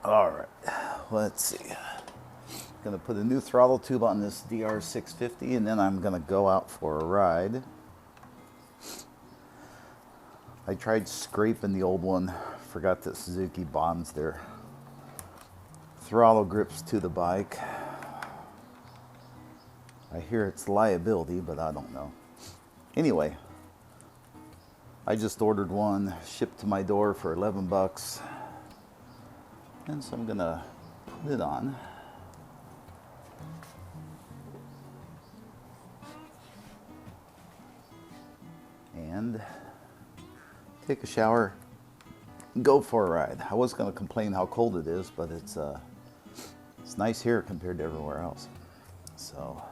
All right, let's see. Gonna put a new throttle tube on this DR650 and then I'm gonna go out for a ride. I tried scraping the old one, forgot that Suzuki bonds their throttle grips to the bike. I hear it's liability, but I don't know. Anyway, I just ordered one, shipped to my door for 11 bucks. And so I'm gonna put it on. And take a shower, go for a ride. I was gonna complain how cold it is, but it's nice here compared to everywhere else. So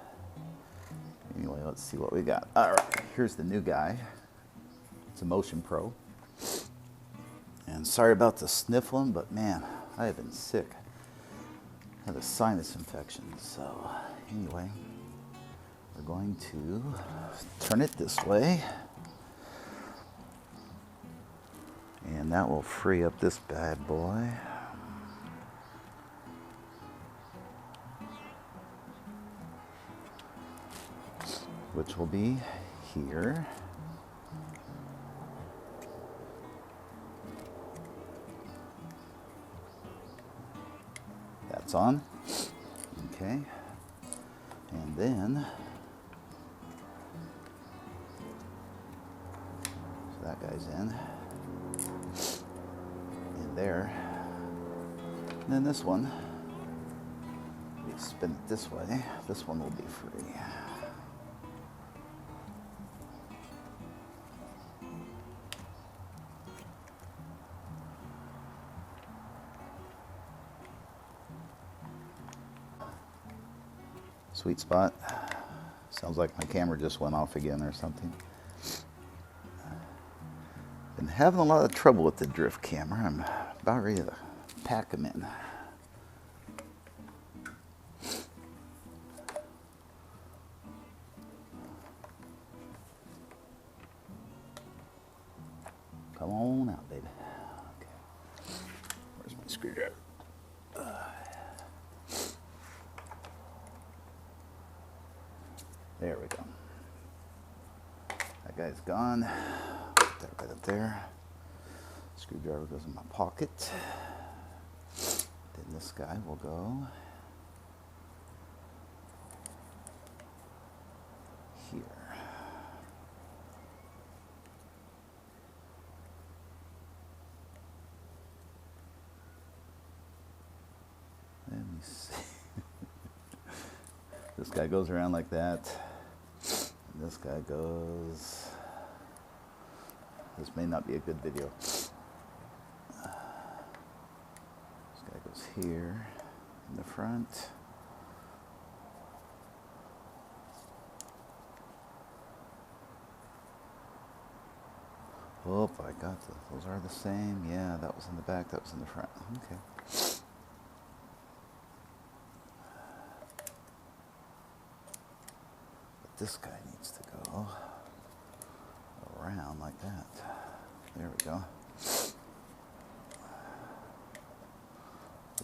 anyway, let's see what we got. All right, here's the new guy. It's a Motion Pro. And sorry about the sniffling, but man, I have been sick. I had a sinus infection. So anyway, we're going to turn it this way. And that will free up this bad boy. Which will be here. That's on. Okay. And then, so that guy's in. In there. And then this one, we spin it this way. This one will be free. Sweet spot. Sounds like my camera just went off again or something. Been having a lot of trouble with the drift camera. I'm about ready to pack them in. Come on out, baby. Okay. Where's my screwdriver? There we go. That guy's gone. Put that right up there. Screwdriver goes in my pocket. Then this guy will go here. Let me see. This guy goes around like that. And this guy goes. This may not be a good video. This guy goes here in the front. Oh, I got those. Those are the same. Yeah, that was in the back, that was in the front. Okay. But this guy needs to go around like that. There we go.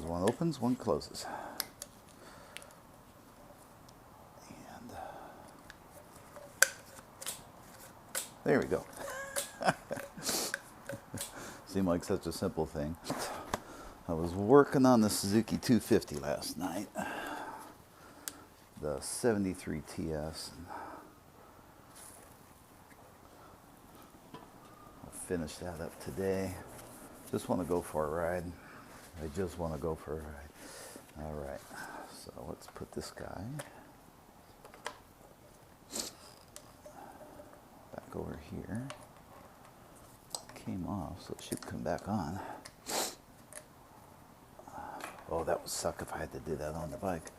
One opens, one closes. And there we go. Seemed like such a simple thing. I was working on the Suzuki 250 last night. The 73 TS. I'll finish that up today. Just want to go for a ride. I just want to go for a ride. All right, so let's put this guy back over here. Came off, so it should come back on. Oh, that would suck if I had to do that on the bike.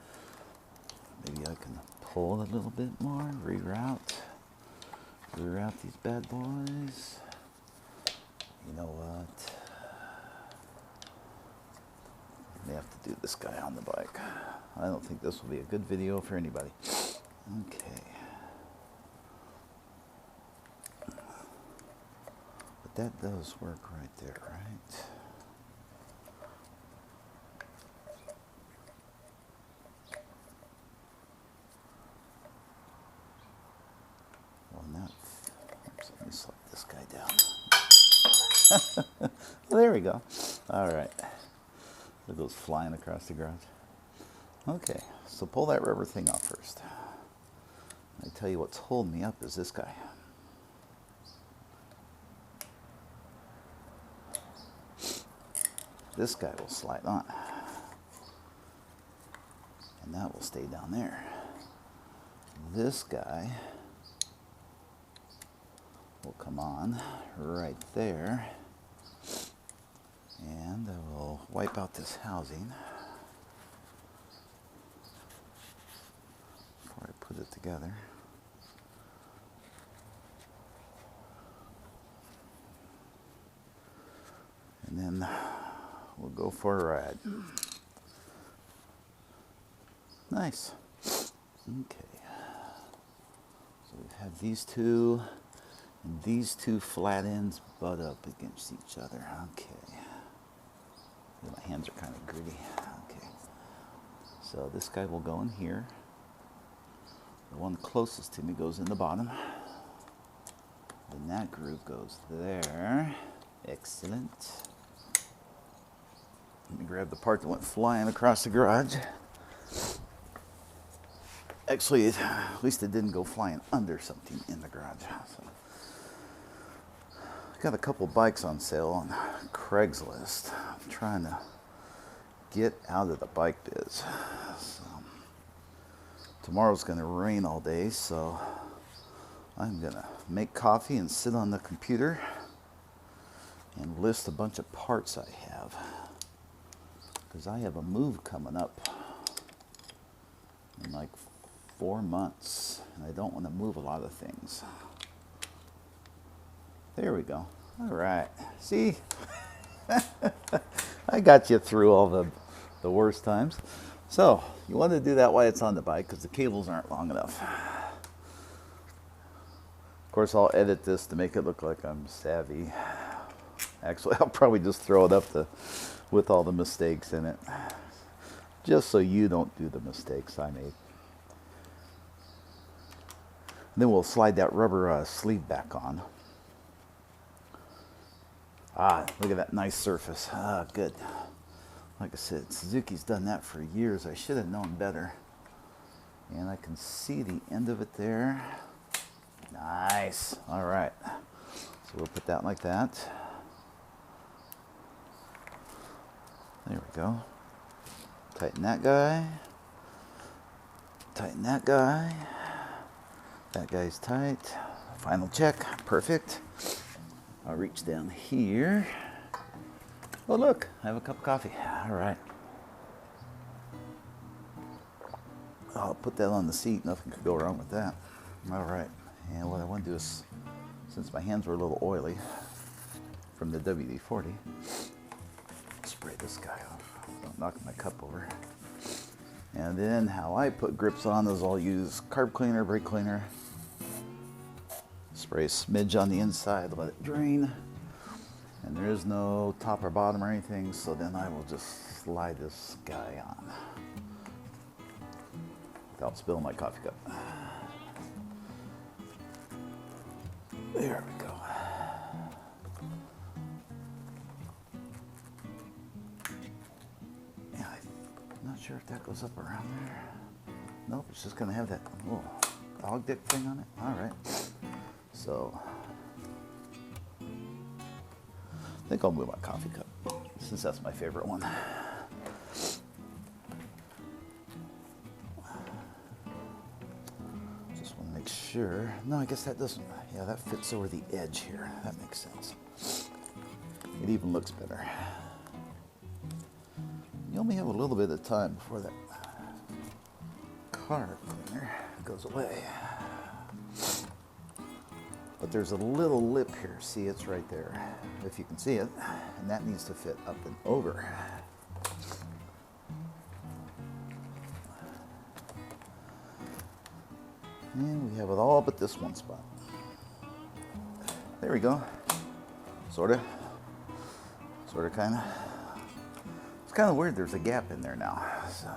Maybe I can pull a little bit more, reroute these bad boys. You know what? I may have to do this guy on the bike. I don't think this will be a good video for anybody. Okay. But that does work right there, right? There we go. All right. It goes flying across the garage. Okay, so pull that rubber thing off first. I tell you what's holding me up is this guy. This guy will slide on. And that will stay down there. This guy will come on right there. And I will wipe out this housing before I put it together. And then we'll go for a ride. Nice. Okay. So we have these two, and these two flat ends butt up against each other. Okay. My hands are kind of gritty. Okay. So this guy will go in here. The one closest to me goes in the bottom. Then that groove goes there. Excellent. Let me grab the part that went flying across the garage. Actually, at least it didn't go flying under something in the garage. So, I got a couple bikes on sale on Craigslist. I'm trying to get out of the bike biz. So, tomorrow's going to rain all day, so I'm going to make coffee and sit on the computer and list a bunch of parts I have. Because I have a move coming up in like 4 months, and I don't want to move a lot of things. There we go. All right. See? I got you through all the worst times. So, you want to do that while it's on the bike because the cables aren't long enough. Of course, I'll edit this to make it look like I'm savvy. Actually, I'll probably just throw it up with all the mistakes in it, just so you don't do the mistakes I made. Then we'll slide that rubber sleeve back on. Ah, look at that nice surface. Ah, good. Like I said, Suzuki's done that for years. I should have known better. And I can see the end of it there. Nice. All right. So we'll put that like that. There we go. Tighten that guy. Tighten that guy. That guy's tight. Final check. Perfect. I'll reach down here. Oh, look. I have a cup of coffee. All right. I'll put that on the seat. Nothing could go wrong with that. All right. And what I want to do is, since my hands were a little oily from the WD-40, spray this guy off. Don't knock my cup over. And then how I put grips on is I'll use carb cleaner, brake cleaner. Spray a smidge on the inside, let it drain. And there is no top or bottom or anything, so then I will just slide this guy on without spilling my coffee cup. There we go. Yeah, I'm not sure if that goes up around there. Nope, it's just gonna have that little dog dick thing on it. All right. So, I think I'll move my coffee cup, since that's my favorite one. Just want to make sure. No, I guess that doesn't. Yeah, that fits over the edge here. That makes sense. It even looks better. You only have a little bit of time before that carb cleaner goes away. But there's a little lip here. See, it's right there, if you can see it. And that needs to fit up and over. And we have it all but this one spot. There we go. Sorta. Sorta, kinda. It's kind of weird there's a gap in there now. So.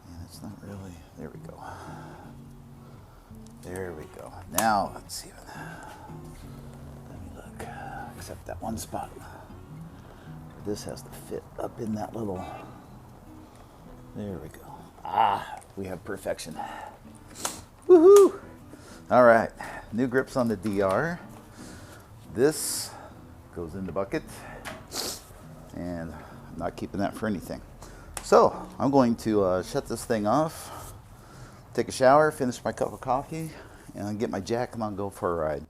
And it's not really, there we go. There we go. Now, let's see. Let me look. Except that one spot. This has to fit up in that little... There we go. Ah, we have perfection. Woohoo! All right, new grips on the DR. This goes in the bucket, and I'm not keeping that for anything. So I'm going to shut this thing off, take a shower, finish my cup of coffee, and get my jack and I'll go for a ride.